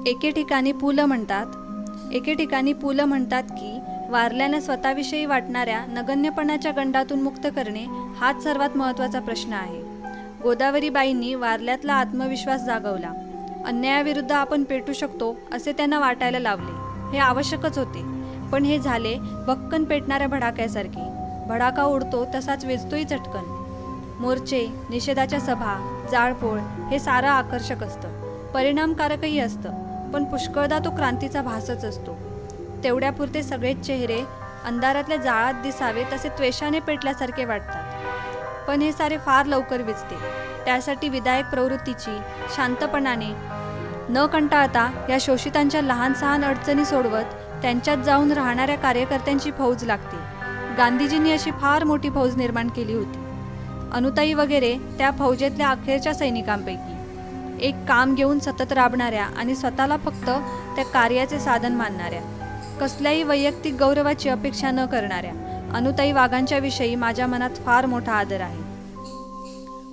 एके ठिकाणी पुलं म्हणतात की वारल्यानं स्वतःविषयी वाटणाऱ्या नगण्यपणाच्या गंडातून मुक्त करणे हाच सर्वात महत्त्वाचा प्रश्न आहे. गोदावरीबाईंनी वारल्यातला आत्मविश्वास जागवला. अन्यायाविरुद्ध आपण पेटू शकतो असे त्यांना वाटायला लावले. हे आवश्यकच होते, पण हे झाले भक्कन पेटणाऱ्या भडाक्यासारखे. भडाका उडतो तसाच वेचतोही चटकन. मोर्चे, निषेधाच्या सभा, जाळपोळ हे सारं आकर्षक असतं, परिणामकारकही असतं, पण पुष्कळदा तो क्रांतीचा भासच असतो. तेवढ्यापुरते सगळेच चेहरे अंधारातल्या जाळात दिसावे तसे त्वेषाने पेटल्यासारखे वाटतात, पण हे सारे फार लवकर विझते. त्यासाठी विधायक प्रवृत्तीची शांतपणाने न कंटाळता या शोषितांच्या लहान सहान अडचणी सोडवत त्यांच्यात जाऊन राहणाऱ्या कार्यकर्त्यांची फौज लागते. गांधीजींनी अशी फार मोठी फौज निर्माण केली होती. अनुताई वगैरे त्या फौजेतल्या अखेरच्या सैनिकांपैकी. एक काम घेऊन सतत राबणाऱ्या आणि स्वतःला फक्त त्या कार्याचे साधन मानणाऱ्या, कसल्याही वैयक्तिक गौरवाची अपेक्षा न करणाऱ्या अनुताई वाघांच्या विषयी माझ्या मनात फार मोठा आदर आहे.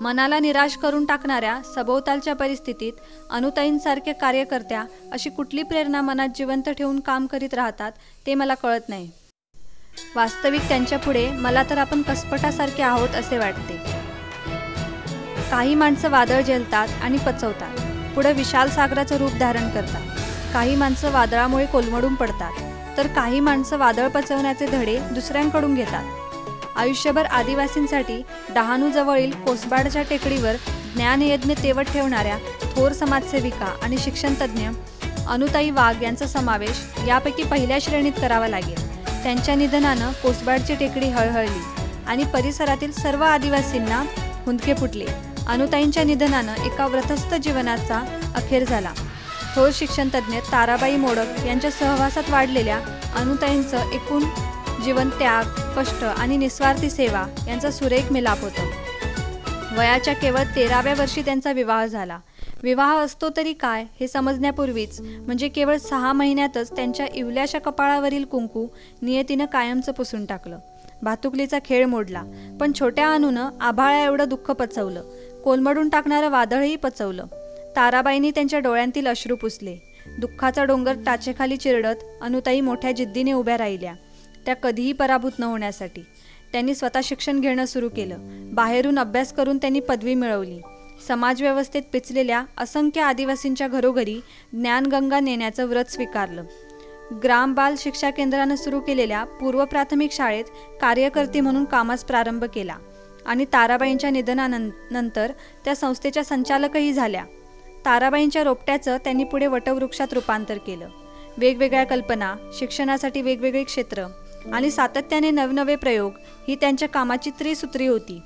मनाला निराश करून टाकणाऱ्या सभोवतालच्या परिस्थितीत अनुताईंसारख्या कार्यकर्त्या अशी कुठली प्रेरणा मनात जिवंत ठेवून काम करीत राहतात ते मला कळत नाही. वास्तविक त्यांच्यापुढे मला तर आपण कसपटासारखे आहोत असे वाटते. काही माणसं वादळ झेलतात आणि पचवतात, पुढे विशाल सागराचं रूप धारण करतात. काही माणसं वादळामुळे कोलमडून पडतात, तर काही माणसं वादळ पचवण्याचे धडे दुसऱ्यांकडून घेतात. आयुष्यभर आदिवासींसाठी डहाणूजवळील कोसबाडच्या टेकडीवर ज्ञानयज्ञ तेवत ठेवणाऱ्या थोर समाजसेविका आणि शिक्षणतज्ज्ञ अनुताई वाघ यांचा समावेश यापैकी पहिल्या श्रेणीत करावा लागेल. त्यांच्या निधनानं कोसबाडची टेकडी हळहळली आणि परिसरातील सर्व आदिवासींना हुंदके फुटले. अनुताईंच्या निधनानं एका व्रतस्थ जीवनाचा अखेर झाला. थोर शिक्षणतज्ज्ञ ताराबाई मोडक यांच्या सहवासात वाढलेल्या अनुताईंचं एकूण जीवन त्याग, कष्ट आणि निस्वार्थी सेवा यांचा सुरेख मिलाप होता. वयाच्या केवळ 13व्या वर्षी त्यांचा विवाह झाला. विवाह असतो तरी काय हे समजण्यापूर्वीच म्हणजे केवळ 6 महिन्यातच त्यांच्या इवल्याशा कपाळावरील कुंकू नियतीनं कायमचं पुसून टाकलं. भातुकलीचा खेळ मोडला, पण छोट्या अनुनं आभाळा एवढं दुःख पचवलं, कोलमडून टाकणारं वादळही पचवलं. ताराबाईंनी त्यांच्या डोळ्यांतील अश्रू पुसले. दुःखाचा डोंगर टाचेखाली चिरडत अनुताई मोठ्या जिद्दीने उभ्या राहिल्या, त्या कधीही पराभूत न होण्यासाठी. त्यांनी स्वतः शिक्षण घेणं सुरू केलं. बाहेरून अभ्यास करून त्यांनी पदवी मिळवली. समाजव्यवस्थेत पिचलेल्या असंख्य आदिवासींच्या घरोघरी ज्ञानगंगा नेण्याचं व्रत स्वीकारलं. ग्राम बाल शिक्षा केंद्रानं सुरू केलेल्या पूर्व प्राथमिक शाळेत कार्यकर्ती म्हणून कामास प्रारंभ केला आणि ताराबाईंच्या निधनानंतर त्या संस्थेच्या संचालकही झाल्या. ताराबाईंच्या रोपट्याचं त्यांनी पुढे वटवृक्षात रूपांतर केलं. वेगवेगळ्या कल्पना, शिक्षणासाठी वेगवेगळी क्षेत्र आणि सातत्याने नवनवे प्रयोग ही त्यांच्या कामाची त्रिसूत्री होती.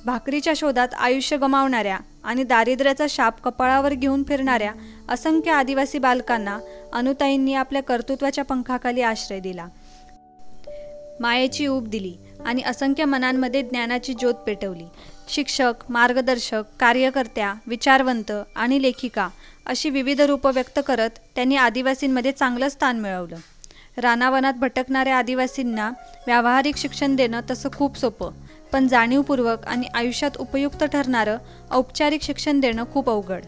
भाकरीच्या शोधात आयुष्य गमावणाऱ्या आणि दारिद्र्याचा शाप कपाळावर घेऊन फिरणाऱ्या असंख्य आदिवासी बालकांना अनुताईंनी आपल्या कर्तृत्वाच्या पंखाखाली आश्रय दिला, मायेची ऊब दिली आणि असंख्य मनांमध्ये ज्ञानाची ज्योत पेटवली. शिक्षक, मार्गदर्शक, कार्यकर्त्या, विचारवंत आणि लेखिका अशी विविध रूपं व्यक्त करत त्यांनी आदिवासींमध्ये चांगलं स्थान मिळवलं. रानावनात भटकणाऱ्या आदिवासींना व्यावहारिक शिक्षण देणं तसं खूप सोपं, पण जाणीवपूर्वक आणि आयुष्यात उपयुक्त ठरणारं औपचारिक शिक्षण देणं खूप अवघड.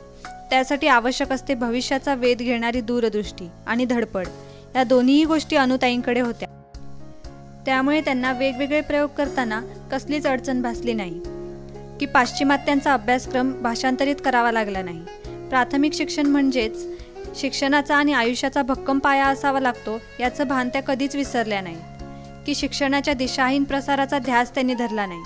त्यासाठी आवश्यक असते भविष्याचा वेध घेणारी दूरदृष्टी आणि धडपड. या दोन्हीही गोष्टी अनुताईंकडे होत्या. त्यामुळे त्यांना वेगवेगळे प्रयोग करताना कसलीच अडचण भासली नाही की पाश्चिमात्यांचा अभ्यासक्रम भाषांतरित करावा लागला नाही. प्राथमिक शिक्षण म्हणजेच शिक्षणाचा आणि आयुष्याचा भक्कम पाया असावा लागतो याचं भान त्या कधीच विसरल्या नाही की शिक्षणाच्या दिशाहीन प्रसाराचा ध्यास त्यांनी धरला नाही.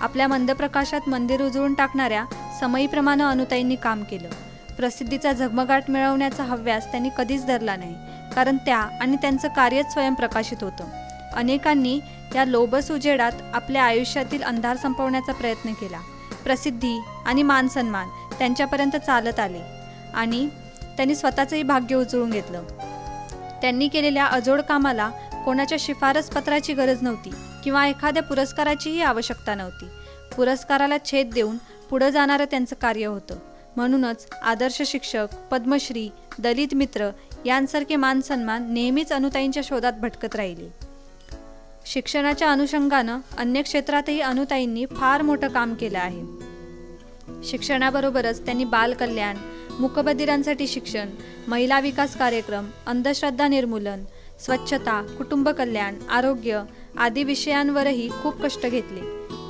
आपल्या मंदप्रकाशात मंदिर उजळून टाकणाऱ्या समयीप्रमाणे अनुताईंनी काम केलं. प्रसिद्धीचा झगमगाट मिळवण्याचा हव्यास त्यांनी कधीच धरला नाही, कारण त्या आणि त्यांचं कार्यच स्वयंप्रकाशित होतं. अनेकांनी या लोभस उजेडात आपल्या आयुष्यातील अंधार संपवण्याचा प्रयत्न केला. प्रसिद्धी आणि मानसन्मान त्यांच्यापर्यंत चालत आले आणि त्यांनी स्वतःचंही भाग्य उचलून घेतलं. त्यांनी केलेल्या अजोड कामाला कोणाच्या शिफारस पत्राची गरज नव्हती किंवा एखाद्या पुरस्काराचीही आवश्यकता नव्हती. पुरस्काराला छेद देऊन पुढं जाणारं त्यांचं कार्य होतं. म्हणूनच आदर्श शिक्षक, पद्मश्री, दलित मित्र यांसारखे मानसन्मान नेहमीच अनुताईंच्या शोधात भटकत राहिले. शिक्षणाच्या अनुषंगानं अन्य क्षेत्रातही अनुताईंनी फार मोठं काम केलं आहे. शिक्षणाबरोबरच त्यांनी बालकल्याण, मूकबधिरांसाठी शिक्षण, महिला विकास कार्यक्रम, अंधश्रद्धा निर्मूलन, स्वच्छता, कुटुंब कल्याण, आरोग्य आदी विषयांवरही खूप कष्ट घेतले.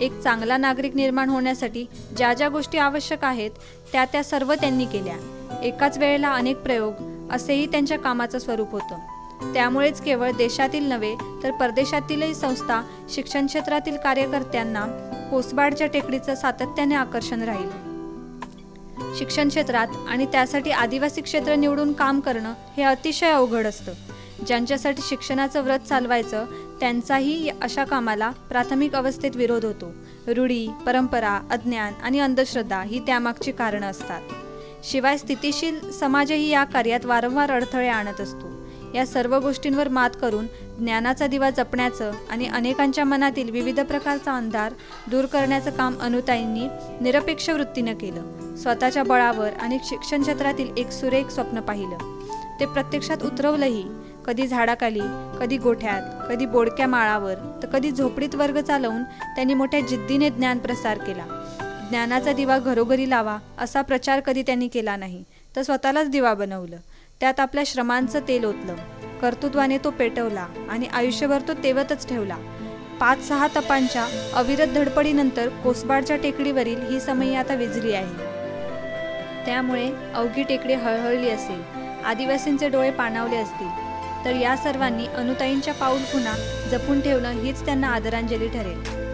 एक चांगला नागरिक निर्माण होण्यासाठी ज्या ज्या गोष्टी आवश्यक आहेत त्या सर्व त्यांनी केल्या. एकाच वेळेला अनेक प्रयोग असेही त्यांच्या कामाचं स्वरूप होतं. त्यामुळेच केवळ देशातील नव्हे तर परदेशातीलही संस्था शिक्षण क्षेत्रातील कार्यकर्त्यांना कोसबाडच्या टेकडीचं सातत्याने आकर्षण राहील. शिक्षण क्षेत्रात आणि त्यासाठी आदिवासी क्षेत्र निवडून काम करणं हे अतिशय अवघड असतं. ज्यांच्यासाठी शिक्षणाचं व्रत चालवायचं त्यांचाही अशा कामाला प्राथमिक अवस्थेत विरोध होतो. रूढी, परंपरा, अज्ञान आणि अंधश्रद्धा ही त्यामागची कारणं असतात. शिवाय स्थितिशील समाजही या कार्यात वारंवार अडथळे आणत असतो. या सर्व गोष्टींवर मात करून ज्ञानाचा दिवा जपण्याचं आणि अनेकांच्या मनातील विविध प्रकारचा अंधार दूर करण्याचं काम अनुताईंनी निरपेक्ष वृत्तीनं केलं. स्वतःच्या बळावर आणि शिक्षण क्षेत्रातील एक सुरेख स्वप्न पाहिलं. ते प्रत्यक्षात उतरवलंही. कधी झाडाखाली, कधी गोठ्यात, कधी बोडक्या माळावर तर कधी झोपडीत वर्ग चालवून त्यांनी मोठ्या जिद्दीने ज्ञान प्रसार केला. ज्ञानाचा दिवा घरोघरी लावा असा प्रचार कधी त्यांनी केला नाही, तर स्वतःलाच दिवा बनवलं. त्यात आपल्या श्रमांचं तेल ओतलं. कर्तृत्वाने तो पेटवला आणि आयुष्यभर तो तेवतच ठेवला. 5-6 तपांच्या अविरत धडपडीनंतर कोसबाडच्या टेकडीवरील ही समयी आता विझली आहे. त्यामुळे अवघी टेकडी हळहळली असेल, आदिवासींचे डोळे पाणावले असतील, तर या सर्वांनी अनुताईंच्या पाऊलखुणा जपून ठेवणं हीच त्यांना आदरांजली ठरेल.